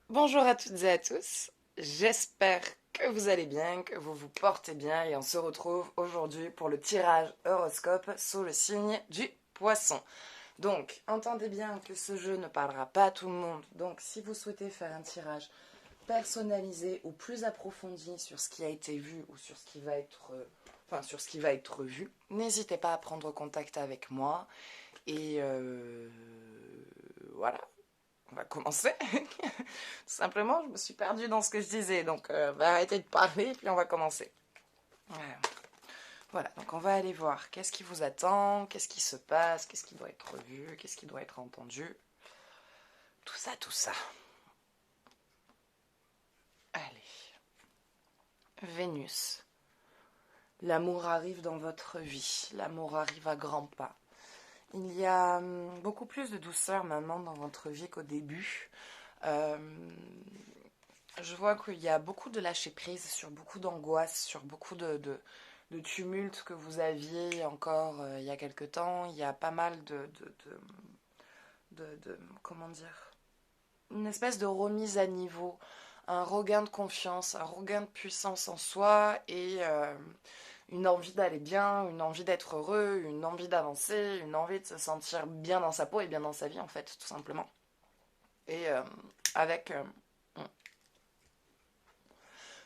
Bonjour à toutes et à tous, j'espère que vous allez bien, que vous vous portez bien et on se retrouve aujourd'hui pour le tirage horoscope sous le signe du poisson. Donc, entendez bien que ce jeu ne parlera pas à tout le monde, donc si vous souhaitez faire un tirage personnalisé ou plus approfondi sur ce qui a été vu ou sur ce qui va être, sur ce qui va être vu, n'hésitez pas à prendre contact avec moi et voilà, on va commencer. Tout simplement, je me suis perdue dans ce que je disais, donc on va arrêter de parler et puis on va commencer. Voilà, donc on va aller voir qu'est-ce qui vous attend, qu'est-ce qui se passe, qu'est-ce qui doit être vu, qu'est-ce qui doit être entendu. Tout ça, tout ça. Allez. Vénus. L'amour arrive dans votre vie, l'amour arrive à grands pas. Il y a beaucoup plus de douceur maintenant dans votre vie qu'au début. Euh, je vois qu'il y a beaucoup de lâcher prise sur beaucoup d'angoisse, sur beaucoup de tumulte que vous aviez encore il y a quelque temps. Il y a pas mal comment dire, une espèce de remise à niveau, un regain de confiance, un regain de puissance en soi et une envie d'aller bien, une envie d'être heureux, une envie d'avancer, une envie de se sentir bien dans sa peau et bien dans sa vie en fait, tout simplement. Et avec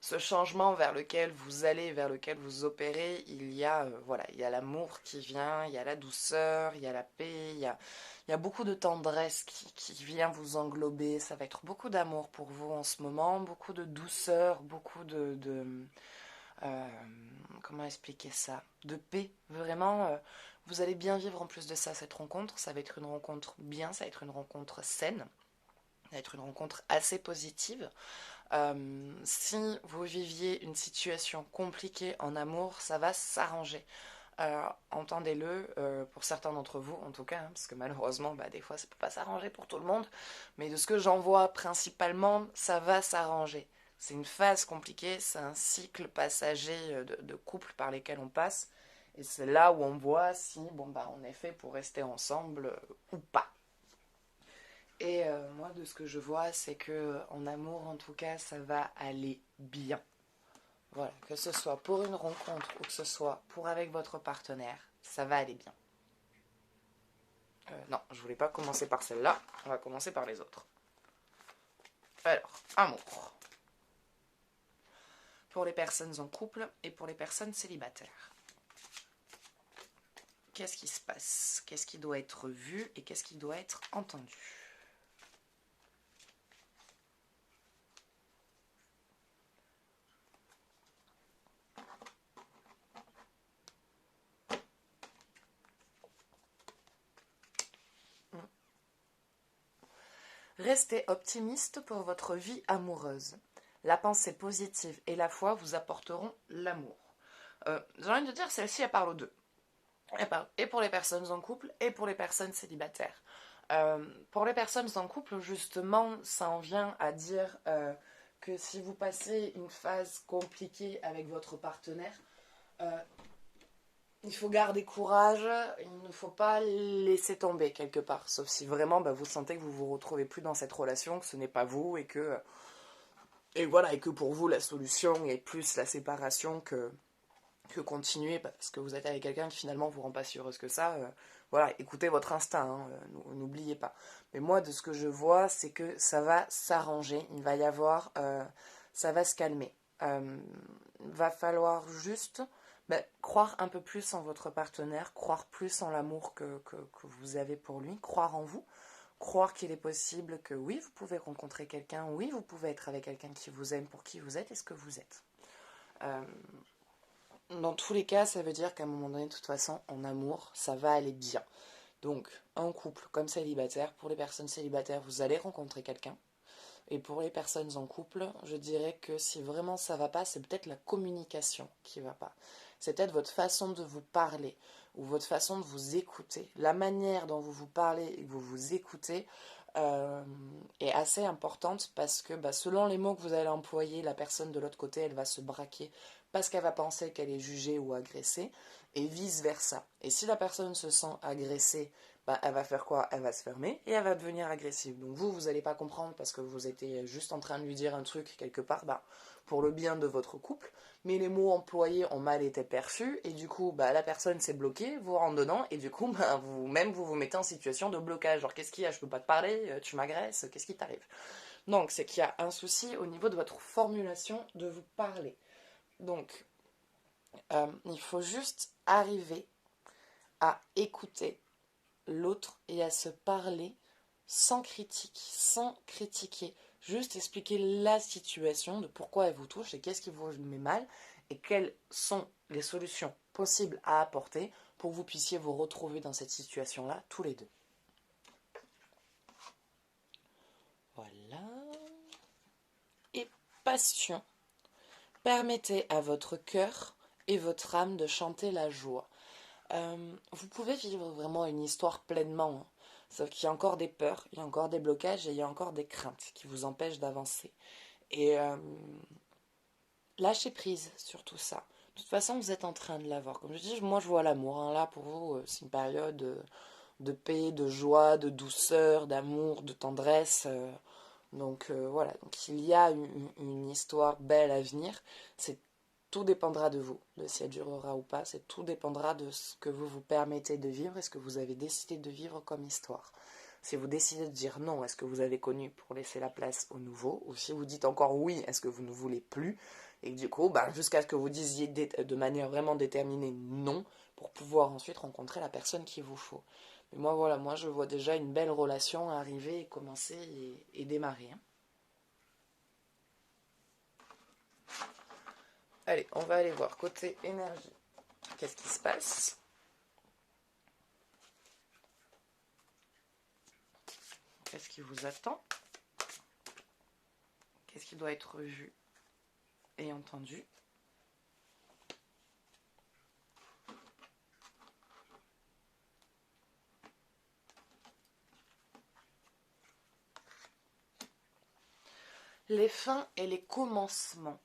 ce changement vers lequel vous allez, vers lequel vous opérez, il y a voilà, il y a l'amour qui vient, il y a la douceur, il y a la paix, il y a beaucoup de tendresse qui vient vous englober. Ça va être beaucoup d'amour pour vous en ce moment, beaucoup de douceur, beaucoup euh, comment expliquer ça, de paix. Vraiment, vous allez bien vivre en plus de ça cette rencontre. Ça va être une rencontre bien, ça va être une rencontre saine, ça va être une rencontre assez positive. Si vous viviez une situation compliquée en amour, ça va s'arranger. Entendez-le, pour certains d'entre vous en tout cas, hein, parce que malheureusement, bah, des fois, ça ne peut pas s'arranger pour tout le monde, mais de ce que j'en vois principalement, ça va s'arranger. C'est une phase compliquée, c'est un cycle passager de couple par lesquels on passe, et c'est là où on voit si, bon, bah, on est fait pour rester ensemble ou pas. Et moi, de ce que je vois, c'est que en amour, en tout cas, ça va aller bien. Voilà, que ce soit pour une rencontre ou que ce soit pour avec votre partenaire, ça va aller bien. Non, je voulais pas commencer par celle-là, on va commencer par les autres. Alors, amour. Pour les personnes en couple et pour les personnes célibataires. Qu'est-ce qui se passe? Qu'est-ce qui doit être vu et qu'est-ce qui doit être entendu? Restez optimiste pour votre vie amoureuse. La pensée positive et la foi vous apporteront l'amour. J'ai envie de dire, celle-ci, elle parle aux deux. Elle parle et pour les personnes en couple et pour les personnes célibataires. Pour les personnes en couple, justement, ça en vient à dire que si vous passez une phase compliquée avec votre partenaire, euh, il faut garder courage, il ne faut pas laisser tomber quelque part. Sauf si vraiment bah, vous sentez que vous vous retrouvez plus dans cette relation, que ce n'est pas vous et voilà, et que pour vous la solution est plus la séparation que continuer parce que vous êtes avec quelqu'un qui finalement vous rend pas si heureuse que ça. Voilà, écoutez votre instinct, hein, n'oubliez pas. Mais moi, de ce que je vois, c'est que ça va s'arranger, il va y avoir, ça va se calmer. Va falloir juste croire un peu plus en votre partenaire, croire plus en l'amour que vous avez pour lui, croire en vous, croire qu'il est possible que oui, vous pouvez rencontrer quelqu'un, oui, vous pouvez être avec quelqu'un qui vous aime pour qui vous êtes et ce que vous êtes. Euh, dans tous les cas, ça veut dire qu'à un moment donné, de toute façon, en amour, ça va aller bien. Donc, en couple comme célibataire, pour les personnes célibataires, vous allez rencontrer quelqu'un. Et pour les personnes en couple, je dirais que si vraiment ça va pas, c'est peut-être la communication qui va pas. C'est peut-être votre façon de vous parler ou votre façon de vous écouter. La manière dont vous vous parlez et que vous vous écoutez euh, est assez importante parce que bah, selon les mots que vous allez employer, la personne de l'autre côté, elle va se braquer parce qu'elle va penser qu'elle est jugée ou agressée et vice-versa. Et si la personne se sent agressée bah, elle va faire quoi? Elle va se fermer et elle va devenir agressive. Donc vous n'allez pas comprendre parce que vous étiez juste en train de lui dire un truc quelque part, bah, pour le bien de votre couple, mais les mots employés ont mal été perçus et du coup, bah, la personne s'est bloquée, vous rentre dedans et du coup, bah, vous-même, vous mettez en situation de blocage. Genre, qu'est-ce qu'il y a? Je peux pas te parler, tu m'agresses, qu'est-ce qui t'arrive? Donc, c'est qu'il y a un souci au niveau de votre formulation de vous parler. Donc, il faut juste arriver à écouter l'autre et à se parler sans critique, sans critiquer. Juste expliquer la situation de pourquoi elle vous touche et qu'est-ce qui vous met mal et quelles sont les solutions possibles à apporter pour que vous puissiez vous retrouver dans cette situation-là tous les deux. Voilà. Et passion. Permettez à votre cœur et votre âme de chanter la joie. Vous pouvez vivre vraiment une histoire pleinement, hein. Sauf qu'il y a encore des peurs, il y a encore des blocages et il y a encore des craintes qui vous empêchent d'avancer. Et lâchez prise sur tout ça. De toute façon, vous êtes en train de l'avoir. Comme je dis, moi je vois l'amour, hein. Là, pour vous, c'est une période de paix, de joie, de douceur, d'amour, de tendresse. Donc voilà, donc il y a une histoire belle à venir. Tout dépendra de vous, de si elle durera ou pas. Tout dépendra de ce que vous vous permettez de vivre et ce que vous avez décidé de vivre comme histoire. Si vous décidez de dire non, est-ce que vous avez connu pour laisser la place au nouveau? Ou si vous dites encore oui, est-ce que vous ne voulez plus? Et du coup, jusqu'à ce que vous disiez de manière vraiment déterminée non, pour pouvoir ensuite rencontrer la personne qu'il vous faut. Mais moi, voilà, moi je vois déjà une belle relation arriver et commencer et démarrer, hein. Allez, on va aller voir côté énergie. Qu'est-ce qui se passe? Qu'est-ce qui vous attend? Qu'est-ce qui doit être vu et entendu? Les fins et les commencements.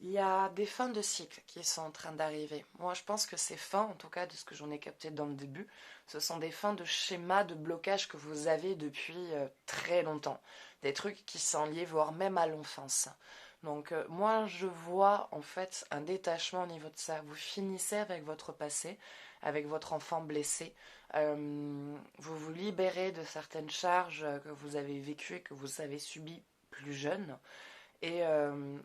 Il y a des fins de cycle qui sont en train d'arriver. Moi, je pense que ces fins, en tout cas de ce que j'en ai capté dans le début, ce sont des fins de schémas de blocage que vous avez depuis très longtemps. Des trucs qui sont liés, voire même à l'enfance. Donc moi, je vois en fait un détachement au niveau de ça. Vous finissez avec votre passé, avec votre enfant blessé. Vous vous libérez de certaines charges que vous avez vécues et que vous avez subies plus jeune. Et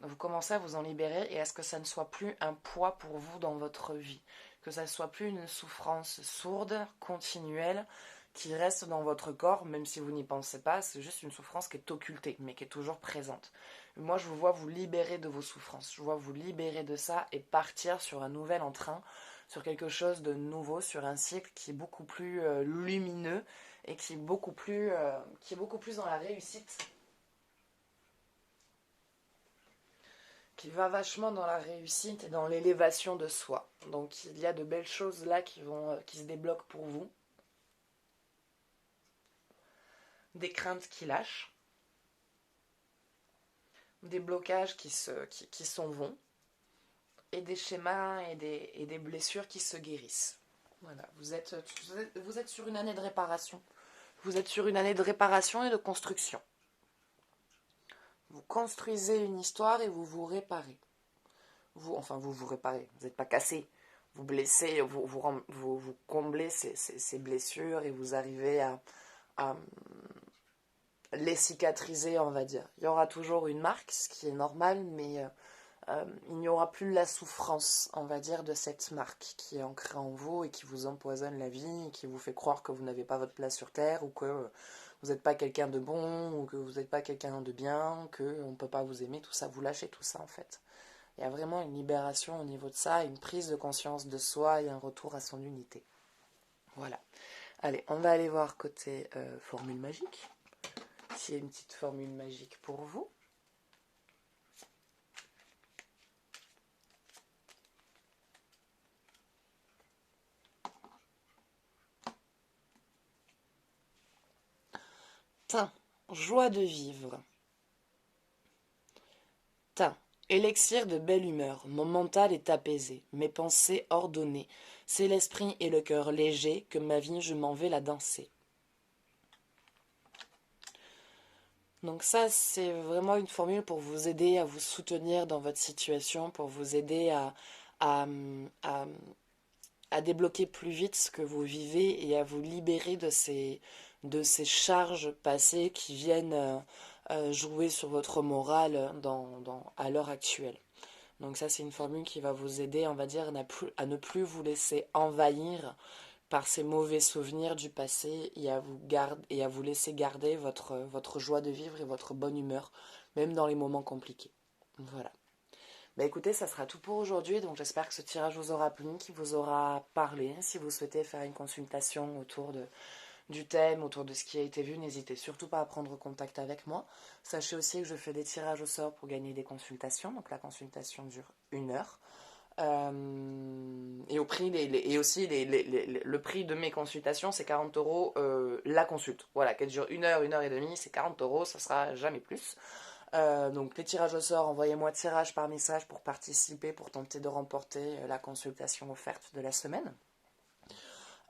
vous commencez à vous en libérer et à ce que ça ne soit plus un poids pour vous dans votre vie. Que ça ne soit plus une souffrance sourde, continuelle, qui reste dans votre corps, même si vous n'y pensez pas. C'est juste une souffrance qui est occultée, mais qui est toujours présente. Moi, je vous vois vous libérer de vos souffrances. Je vous vois vous libérer de ça et partir sur un nouvel entrain, sur quelque chose de nouveau, sur un cycle qui est beaucoup plus lumineux et qui est beaucoup plus dans la réussite, qui va vachement dans la réussite et dans l'élévation de soi. Donc il y a de belles choses là qui se débloquent pour vous, des craintes qui lâchent, des blocages qui s'en vont, et des schémas et des blessures qui se guérissent. Voilà, vous êtes sur une année de réparation. Vous êtes sur une année de réparation et de construction. Vous construisez une histoire et vous vous réparez. Vous vous réparez, vous n'êtes pas cassé. Vous blessez, vous comblez ces blessures et vous arrivez à les cicatriser, on va dire. Il y aura toujours une marque, ce qui est normal, mais il n'y aura plus la souffrance, on va dire, de cette marque qui est ancrée en vous et qui vous empoisonne la vie, et qui vous fait croire que vous n'avez pas votre place sur Terre, ou que vous n'êtes pas quelqu'un de bon, ou que vous n'êtes pas quelqu'un de bien, qu'on ne peut pas vous aimer, tout ça, vous lâchez tout ça en fait. Il y a vraiment une libération au niveau de ça, une prise de conscience de soi et un retour à son unité. Voilà. Allez, on va aller voir côté formule magique. S'il y a une petite formule magique pour vous. Teint, joie de vivre. Teint, Élixir de belle humeur, mon mental est apaisé, mes pensées ordonnées. C'est l'esprit et le cœur léger que ma vie je m'en vais la danser. Donc ça, c'est vraiment une formule pour vous aider à vous soutenir dans votre situation, pour vous aider à, à, à débloquer plus vite ce que vous vivez et à vous libérer de ces charges passées qui viennent jouer sur votre morale à l'heure actuelle. Donc ça, c'est une formule qui va vous aider, on va dire, à ne plus vous laisser envahir par ces mauvais souvenirs du passé et à vous laisser garder votre joie de vivre et votre bonne humeur, même dans les moments compliqués. Voilà. Bah écoutez, ça sera tout pour aujourd'hui, donc j'espère que ce tirage vous aura plu, qu'il vous aura parlé. Si vous souhaitez faire une consultation du thème, autour de ce qui a été vu, n'hésitez surtout pas à prendre contact avec moi. Sachez aussi que je fais des tirages au sort pour gagner des consultations, donc la consultation dure 1 heure. Et aussi le prix de mes consultations, c'est 40 € la consulte. Voilà, qu'elle dure 1 heure, 1 heure et demie, c'est 40 €, ça sera jamais plus. Donc les tirages au sort, envoyez-moi tirage par message pour participer, pour tenter de remporter la consultation offerte de la semaine.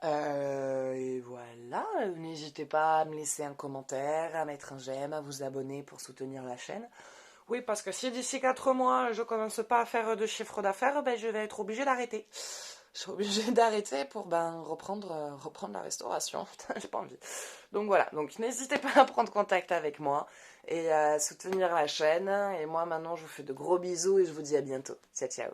Et voilà, n'hésitez pas à me laisser un commentaire, à mettre un j'aime, à vous abonner pour soutenir la chaîne. Oui, parce que si d'ici 4 mois, je commence pas à faire de chiffre d'affaires, ben, je vais être obligée d'arrêter. Je suis obligée d'arrêter pour reprendre la restauration. Putain, j'ai pas envie. Donc voilà, donc n'hésitez pas à prendre contact avec moi et à soutenir la chaîne. Et moi maintenant, je vous fais de gros bisous et je vous dis à bientôt. Ciao, ciao.